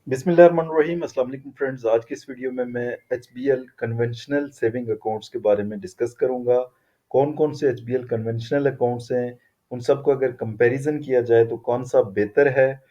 बिस्मिल्लाहिर्रहमानिर्रहीम। अस्सलाम वालेकुम फ्रेंड्स। आज की इस वीडियो में मैं एचबीएल कन्वेंशनल सेविंग अकाउंट्स के बारे में डिस्कस करूंगा। कौन कौन से एचबीएल कन्वेंशनल अकाउंट्स हैं, उन सबको अगर कंपैरिजन किया जाए तो कौन सा बेहतर है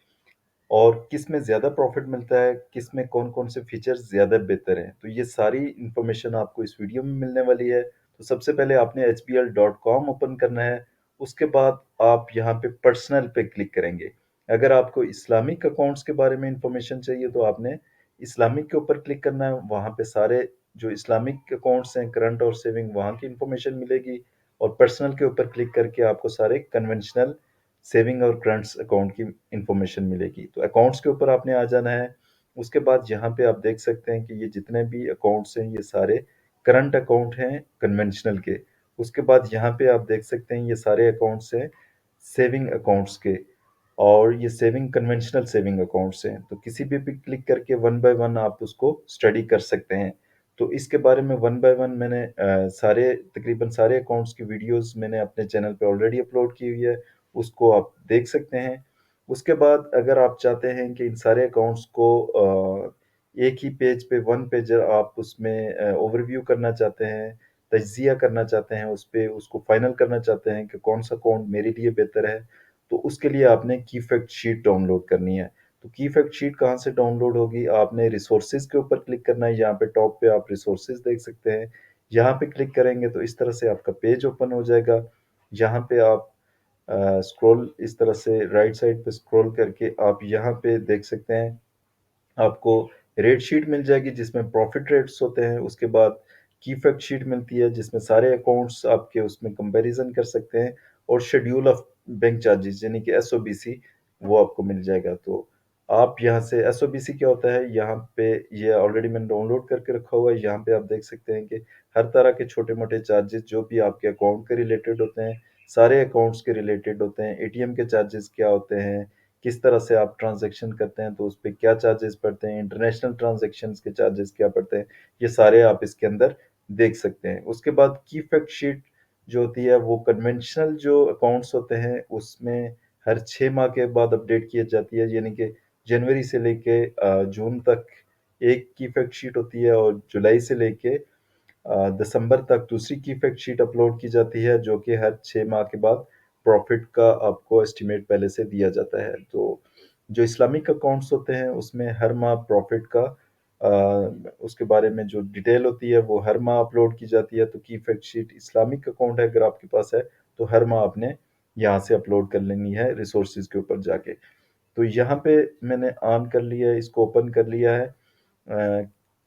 और किस में ज़्यादा प्रॉफिट मिलता है, किस में कौन कौन से फीचर्स ज़्यादा बेहतर हैं। तो ये सारी इंफॉर्मेशन आपको इस वीडियो में मिलने वाली है। तो सबसे पहले आपने hbl.com ओपन करना है। उसके बाद आप यहाँ पे पर्सनल पे क्लिक करेंगे। अगर आपको इस्लामिक अकाउंट्स के बारे में इंफॉर्मेशन चाहिए तो आपने इस्लामिक के ऊपर क्लिक करना है। वहाँ पे सारे जो इस्लामिक अकाउंट्स हैं, करंट और सेविंग, वहाँ की इंफॉर्मेशन मिलेगी। और पर्सनल के ऊपर क्लिक करके आपको सारे कन्वेंशनल सेविंग और करंट्स अकाउंट की इंफॉर्मेशन मिलेगी। तो अकाउंट्स के ऊपर आपने आ जाना है। उसके बाद यहाँ पे आप देख सकते हैं कि ये जितने भी अकाउंट्स हैं ये सारे करंट अकाउंट हैं कन्वेंशनल के। उसके बाद यहाँ पे आप देख सकते हैं ये सारे अकाउंट्स हैं सेविंग अकाउंट्स के, और ये सेविंग कन्वेंशनल सेविंग अकाउंट्स हैं। तो किसी भी क्लिक करके वन बाय वन आप उसको स्टडी कर सकते हैं। तो इसके बारे में वन बाय वन मैंने सारे तकरीबन सारे अकाउंट्स की वीडियोस मैंने अपने चैनल पे ऑलरेडी अपलोड की हुई है, उसको आप देख सकते हैं। उसके बाद अगर आप चाहते हैं कि इन सारे अकाउंट्स को एक ही पेज पे वन पेज आप उसमें ओवरव्यू करना चाहते हैं, तज्जिया करना चाहते हैं, उस पे उसको फाइनल करना चाहते हैं कि कौन सा अकाउंट मेरे लिए बेहतर है, तो उसके लिए आपने की फैक्ट शीट डाउनलोड करनी है। तो की फैक्ट शीट कहाँ से डाउनलोड होगी? आपने रिसोर्सेज के ऊपर क्लिक करना है। यहाँ पे टॉप पे आप रिसोर्सेज देख सकते हैं। यहाँ पे क्लिक करेंगे तो इस तरह से आपका पेज ओपन हो जाएगा। यहाँ पे आप स्क्रॉल इस तरह से राइट साइड पे स्क्रॉल करके आप यहाँ पे देख सकते हैं, आपको रेट शीट मिल जाएगी जिसमें प्रॉफिट रेट्स होते हैं। उसके बाद की फैक्ट शीट मिलती है जिसमें सारे अकाउंट्स आपके उसमें कंपैरिजन कर सकते हैं। और शेड्यूल ऑफ बैंक चार्जेस यानी कि एसओबीसी वो आपको मिल जाएगा। तो आप यहाँ से एसओबीसी क्या होता है, यहाँ पे ये ऑलरेडी मैंने डाउनलोड करके रखा हुआ है। यहाँ पे आप देख सकते हैं कि हर तरह के छोटे मोटे चार्जेस जो भी आपके अकाउंट के रिलेटेड होते हैं, सारे अकाउंट्स के रिलेटेड होते हैं। एटीएम के चार्जेस क्या होते हैं, किस तरह से आप ट्रांजैक्शन करते हैं तो उस पे क्या चार्जेस पड़ते हैं, इंटरनेशनल ट्रांजैक्शंस के चार्जेस क्या पड़ते हैं, ये सारे आप इसके अंदर देख सकते हैं। उसके बाद की फैक्ट शीट जो होती है वो कन्वेंशनल जो अकाउंट्स होते हैं उसमें हर 6 माह के बाद अपडेट की जाती है, यानी कि जनवरी से लेके जून तक एक की फैक्ट शीट होती है, और जुलाई से लेके दिसंबर तक दूसरी की फैक्ट शीट अपलोड की जाती है, जो कि हर 6 माह के बाद प्रॉफिट का आपको एस्टिमेट पहले से दिया जाता है। तो जो इस्लामिक अकाउंट्स होते हैं उसमें हर माह प्रॉफिट का उसके बारे में जो डिटेल होती है वो हर माह अपलोड की जाती है। तो की फैक्ट शीट इस्लामिक अकाउंट है अगर आपके पास है तो हर माह आपने यहाँ से अपलोड कर लेनी है रिसोर्सेज के ऊपर जाके। तो यहाँ पे मैंने ऑन कर लिया है, इसको ओपन कर लिया है।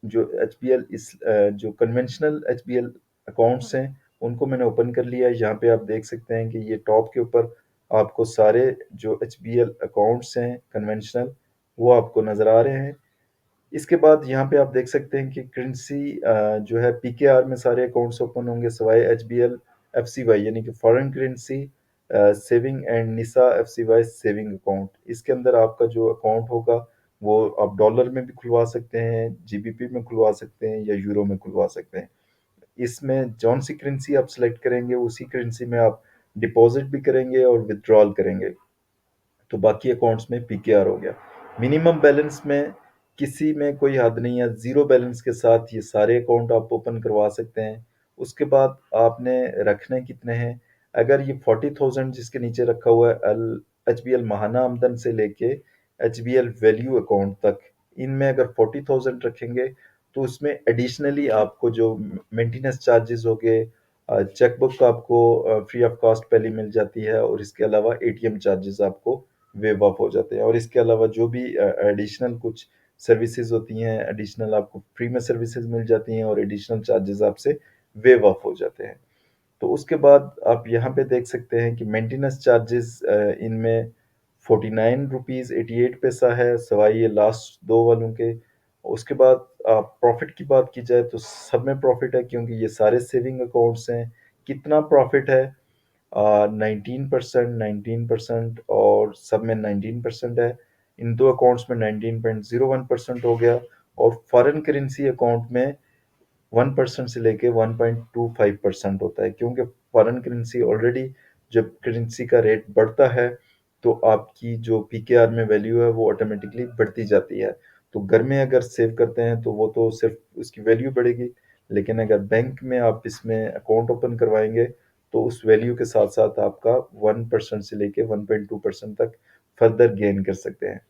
जो एच बी एल इस जो conventional H B L accounts हैं उनको मैंने ओपन कर लिया है। यहाँ पे आप देख सकते हैं कि ये टॉप के ऊपर आपको सारे जो एच बी एल अकाउंट्स हैं कन्वेंशनल वो आपको नज़र आ रहे हैं। इसके बाद यहाँ पे आप देख सकते हैं कि करेंसी जो है पीकेआर में सारे अकाउंट्स ओपन होंगे सवाए H B L F C Y यानी कि foreign currency saving and Nisa F C Y saving account. इसके अंदर आपका जो अकाउंट होगा वो आप डॉलर में भी खुलवा सकते हैं, जीबीपी में खुलवा सकते हैं या यूरो में खुलवा सकते हैं। इसमें जौन सी करेंसी आप सिलेक्ट करेंगे उसी करेंसी में आप डिपॉजिट भी करेंगे और विड्रॉल करेंगे। तो बाकी अकाउंट्स में पीकेआर हो गया। मिनिमम बैलेंस में किसी में कोई हद नहीं है, ज़ीरो बैलेंस के साथ ये सारे अकाउंट आप ओपन करवा सकते हैं। उसके बाद आपने रखने कितने हैं, अगर ये 40,000 जिसके नीचे रखा हुआ है एच बी एल महाना आमदन से लेके H B L value account तक, इनमें अगर 40,000 रखेंगे तो उसमें एडिशनली आपको जो मेंटेनेंस चार्जेस हो गए, चेकबुक आपको फ्री ऑफ कॉस्ट पहले मिल जाती है, और इसके अलावा एटीएम चार्जेस आपको वेव ऑफ हो जाते हैं। और इसके अलावा जो भी एडिशनल कुछ सर्विसेज होती हैं, एडिशनल आपको फ्री में सर्विसेज मिल जाती हैं और एडिशनल चार्जेस आपसे वेव ऑफ हो जाते हैं। तो उसके बाद आप यहाँ पे देख सकते हैं कि मेंटेनेंस चार्जेस इनमें 49 रुपीज़ 88 पैसा है सवाई ये लास्ट दो वालों के। उसके बाद प्रॉफिट की बात की जाए तो सब में प्रॉफिट है क्योंकि ये सारे सेविंग अकाउंट्स हैं। कितना प्रॉफिट है? 19% और सब में 19% है। इन दो अकाउंट्स में 19.01% हो गया, और फॉरेन करेंसी अकाउंट में 1% से लेके 1.25% होता है, क्योंकि फॉरेन करेंसी ऑलरेडी जब करेंसी का रेट बढ़ता है तो आपकी जो पीकेआर में वैल्यू है वो ऑटोमेटिकली बढ़ती जाती है। तो घर में अगर सेव करते हैं तो वो तो सिर्फ उसकी वैल्यू बढ़ेगी, लेकिन अगर बैंक में आप इसमें अकाउंट ओपन करवाएंगे तो उस वैल्यू के साथ साथ आपका 1% से लेके 1.2% तक फर्दर गेन कर सकते हैं।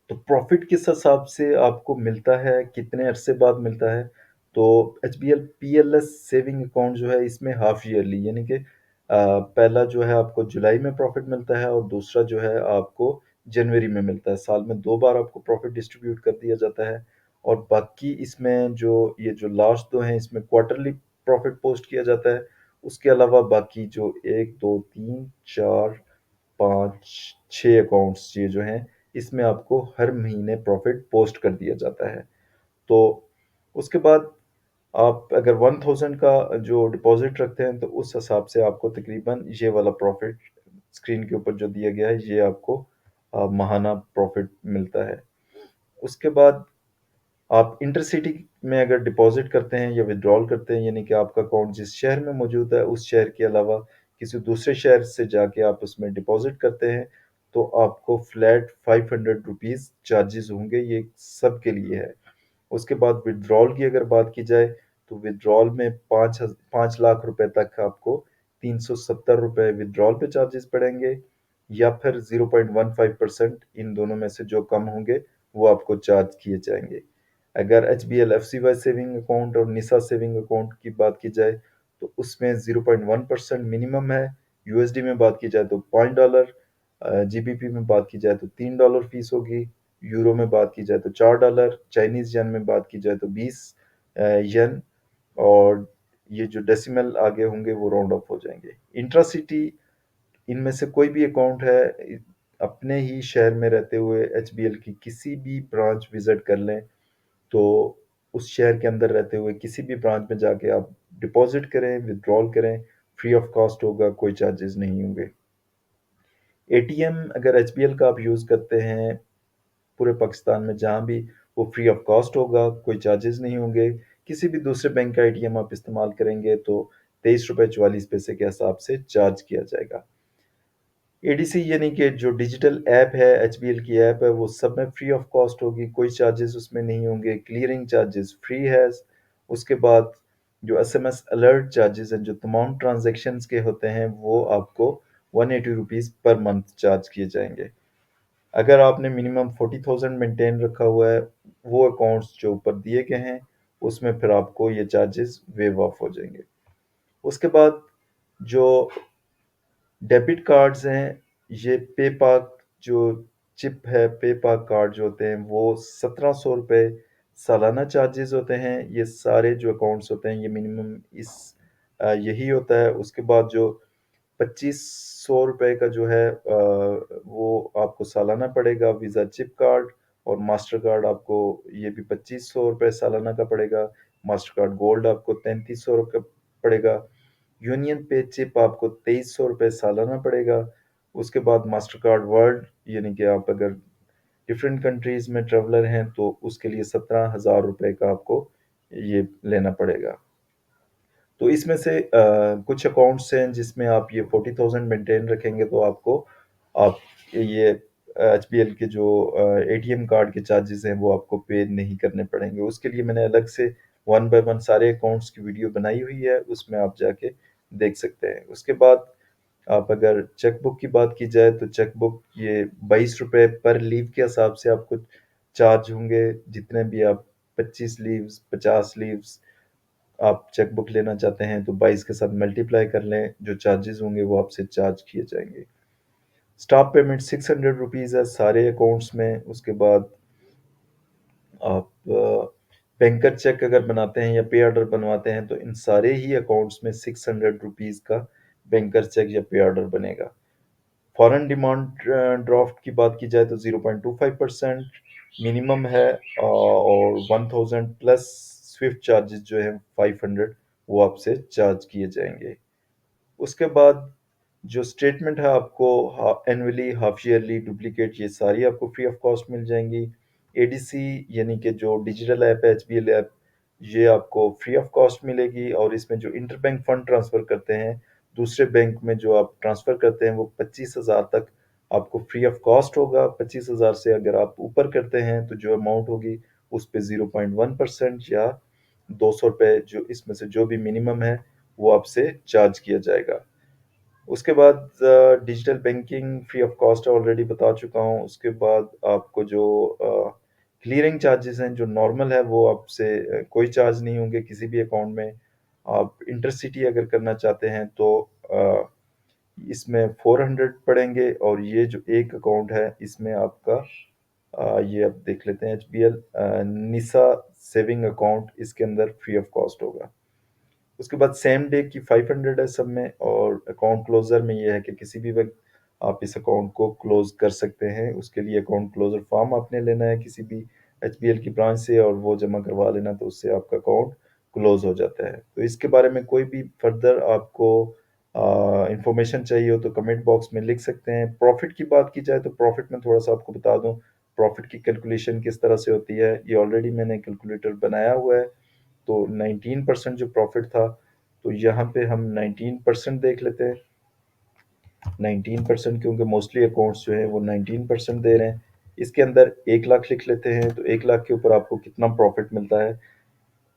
तो प्रॉफिट किस हिसाब से आपको मिलता है, कितने अरसे बाद मिलता है? तो H B L P L S saving account जो है इसमें हाफ ईयरली यानी कि पहला जो है आपको जुलाई में प्रॉफिट मिलता है और दूसरा जो है आपको जनवरी में मिलता है। साल में 2 बार आपको प्रॉफिट डिस्ट्रीब्यूट कर दिया जाता है। और बाकी इसमें जो ये जो लास्ट दो हैं इसमें क्वार्टरली प्रॉफिट पोस्ट किया जाता है। उसके अलावा बाकी जो 1 2 3 4 5 6 अकाउंट्स ये जो हैं इसमें आपको हर महीने प्रॉफिट पोस्ट कर दिया जाता है। तो उसके बाद आप अगर 1000 का जो डिपॉजिट रखते हैं तो उस हिसाब से आपको तकरीबन ये वाला प्रॉफिट स्क्रीन के ऊपर जो दिया गया है ये आपको माहाना प्रॉफिट मिलता है। उसके बाद आप इंटरसिटी में अगर डिपॉजिट करते हैं या विड्रॉल करते हैं यानी कि आपका अकाउंट जिस शहर में मौजूद है उस शहर के अलावा किसी दूसरे शहर से जाके आप उसमें डिपॉजिट करते हैं तो आपको फ्लैट ₹500 चार्जेस होंगे, ये सब के लिए है। उसके बाद विड्रॉल की अगर बात की जाए तो विड्रॉल में 5 लाख रुपए तक आपको ₹370 विड्रॉल पे चार्जेस पड़ेंगे या फिर 0.15% इन दोनों में से जो कम होंगे वो आपको चार्ज किए जाएंगे। अगर H B L F C Y saving account और निशा सेविंग अकाउंट की बात की जाए तो उसमें 0.1% मिनिमम है। यूएसडी में बात की जाए तो $5, जीबीपी में बात की जाए तो $3 फीस होगी, यूरो में बात की जाए तो $4, चाइनीज यन में बात की जाए तो 20 यन, और ये जो डेसिमल आगे होंगे वो राउंड ऑफ हो जाएंगे। इंट्रा सिटी इनमें से कोई भी अकाउंट है अपने ही शहर में रहते हुए एचबीएल की किसी भी ब्रांच विजिट कर लें तो उस शहर के अंदर रहते हुए किसी भी ब्रांच में जाके आप डिपॉजिट करें, विड्रॉल करें, फ्री ऑफ कॉस्ट होगा, कोई चार्जेस नहीं होंगे। एटीएम अगर एचबीएल का आप यूज़ करते हैं पूरे पाकिस्तान में जहाँ भी, वो फ्री ऑफ कॉस्ट होगा, कोई चार्जेस नहीं होंगे। किसी भी दूसरे बैंक का एटीएम आप इस्तेमाल करेंगे तो ₹23.44 के हिसाब से चार्ज किया जाएगा। एडीसी यानी कि जो डिजिटल ऐप है, एचबीएल की ऐप है, वो सब में फ्री ऑफ कॉस्ट होगी, कोई चार्जेस उसमें नहीं होंगे, क्लियरिंग चार्जेस फ्री है। उसके बाद जो एसएमएस अलर्ट चार्जेस हैं जो तमाम ट्रांजैक्शंस के होते हैं वो आपको ₹180 पर मंथ चार्ज किए जाएंगे। अगर आपने मिनिमम 40,000 मेंटेन रखा हुआ है, वो अकाउंट्स जो ऊपर दिए गए हैं उसमें फिर आपको ये चार्जेस वेव ऑफ हो जाएंगे। उसके बाद जो डेबिट कार्ड्स हैं, ये पेपाक जो चिप है, पेपाक कार्ड जो होते हैं वो ₹1700 सालाना चार्जेस होते हैं। ये सारे जो अकाउंट्स होते हैं ये मिनिमम यही होता है। उसके बाद जो ₹2500 का जो है वो आपको सालाना पड़ेगा वीज़ा चिप कार्ड, और मास्टर कार्ड आपको ये भी ₹2500 सालाना का पड़ेगा। मास्टर कार्ड गोल्ड आपको ₹3300 का पड़ेगा। यूनियन पे चिप आपको ₹2300 सालाना पड़ेगा। उसके बाद मास्टर कार्ड वर्ल्ड यानी कि आप अगर डिफरेंट कंट्रीज में ट्रेवलर हैं तो उसके लिए ₹17,000 का आपको ये लेना पड़ेगा। तो इसमें से कुछ अकाउंट्स हैं जिसमें आप ये 40,000 मेंटेन रखेंगे तो आपको आप ये एच बी एल के जो एटीएम कार्ड के चार्जेस हैं वो आपको पे नहीं करने पड़ेंगे। उसके लिए मैंने अलग से वन बाय वन सारे अकाउंट्स की वीडियो बनाई हुई है, उसमें आप जाके देख सकते हैं। उसके बाद आप अगर चेकबुक की बात की जाए तो चेकबुक ये ₹22 पर लीव के हिसाब से आपको चार्ज होंगे। जितने भी आप 25 लीव्स 50 लीव्स आप चेकबुक लेना चाहते हैं तो 22 के साथ मल्टीप्लाई कर लें, जो चार्जेस होंगे वो आपसे चार्ज किए जाएंगे। स्टाफ पेमेंट ₹600 है सारे अकाउंट्स में। उसके बाद आप बैंकर चेक अगर बनाते हैं या पे ऑर्डर बनवाते हैं तो इन सारे ही अकाउंट्स में ₹600 का बैंकर चेक या पे ऑर्डर बनेगा। फॉरेन डिमांड ड्राफ्ट की बात की जाए तो 0.25% मिनिमम है, और 1000 प्लस स्विफ्ट चार्जेस जो है 500 वो आपसे चार्ज किए जाएंगे। उसके बाद जो स्टेटमेंट है आपको एनुअली, हाफ ईयरली, डुप्लीकेट, ये सारी आपको फ्री ऑफ कॉस्ट मिल जाएंगी। एडीसी यानी कि जो डिजिटल ऐप है एचबीएल ऐप, ये आपको फ्री ऑफ कॉस्ट मिलेगी। और इसमें जो इंटरबैंक फंड ट्रांसफ़र करते हैं दूसरे बैंक में जो आप ट्रांसफ़र करते हैं वो 25,000 तक आपको फ्री ऑफ कॉस्ट होगा। 25,000 से अगर आप ऊपर करते हैं तो जो अमाउंट होगी उस पे 0.1% या 200 रुपये, जो इसमें से जो भी मिनिमम है वो आपसे चार्ज किया जाएगा। उसके बाद digital banking free of cost already बता चुका हूँ। उसके बाद आपको जो क्लियरिंग चार्जेस हैं जो नॉर्मल है वो आपसे कोई चार्ज नहीं होंगे किसी भी अकाउंट में। आप इंटरसिटी अगर करना चाहते हैं तो इसमें 400 पड़ेंगे, और ये जो एक अकाउंट है इसमें आपका ये अब देख लेते हैं, HBL निसा सेविंग अकाउंट, इसके अंदर फ्री ऑफ कॉस्ट होगा। उसके बाद सेम डे की 500 है सब में, और अकाउंट क्लोजर में ये है कि किसी भी वक्त आप इस अकाउंट को क्लोज कर सकते हैं। उसके लिए अकाउंट क्लोजर फॉर्म आपने लेना है किसी भी HBL की ब्रांच से, और वो जमा करवा लेना, तो उससे आपका अकाउंट क्लोज हो जाता है। तो इसके बारे में कोई भी फर्दर आपको इंफॉर्मेशन चाहिए हो तो कमेंट बॉक्स में लिख सकते हैं। प्रॉफिट की बात की जाए तो प्रॉफिट में थोड़ा सा आपको बता दूं, प्रॉफिट की कैलकुलेशन किस तरह से होती है। ये ऑलरेडी मैंने कैलकुलेटर बनाया हुआ है। तो 19% जो प्रॉफिट था, तो यहाँ पे हम 19% देख लेते हैं। 19%, क्योंकि मोस्टली अकाउंट्स जो है वो 19% दे रहे हैं। इसके अंदर 1 लाख लिख लेते हैं, तो 1 लाख के ऊपर आपको कितना प्रॉफिट मिलता है।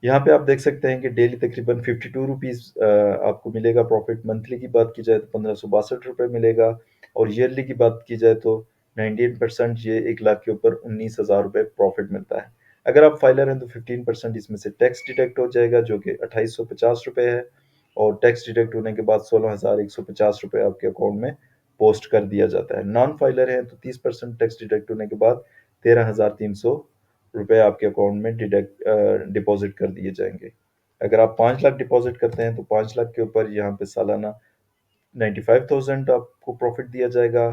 यहाँ पे आप देख सकते हैं कि डेली तकरीबन 52 रुपीज़ आपको मिलेगा प्रॉफिट। मंथली की बात की जाए तो 1562 रुपये मिलेगा, और ईयरली की बात की जाए तो 19% ये 1 लाख के ऊपर 19,000 रुपये प्रॉफिट मिलता है। अगर आप फाइलर हैं तो 15% इसमें से टैक्स डिडक्ट हो जाएगा, जो कि 2850 रुपये है, और टैक्स डिडक्ट होने के बाद 16,150 रुपये आपके अकाउंट में पोस्ट कर दिया जाता है। नॉन फाइलर है तो 30% टैक्स डिडक्ट होने के बाद 13,300 रुपये आपके अकाउंट में डिपॉजिट कर दिए जाएंगे। अगर आप 5 लाख डिपॉजिट करते हैं तो 5 लाख के ऊपर यहाँ पे सालाना 95,000 आपको प्रॉफिट दिया जाएगा।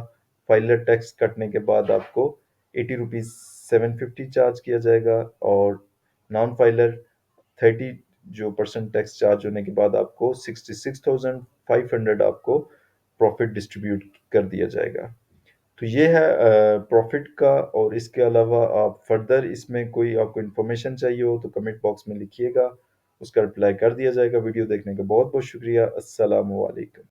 फाइलर टैक्स कटने के बाद आपको 80 रुपीज़ 750 चार्ज किया जाएगा, और नॉन फाइलर 30% टैक्स चार्ज होने के बाद आपको 66,500 आपको प्रॉफिट डिस्ट्रीब्यूट कर दिया जाएगा। तो ये है प्रॉफिट का। और इसके अलावा आप फर्दर इसमें कोई आपको इन्फॉर्मेशन चाहिए हो तो कमेंट बॉक्स में लिखिएगा, उसका रिप्लाई कर दिया जाएगा। वीडियो देखने का बहुत बहुत शुक्रिया। अस्सलाम वालेकुम।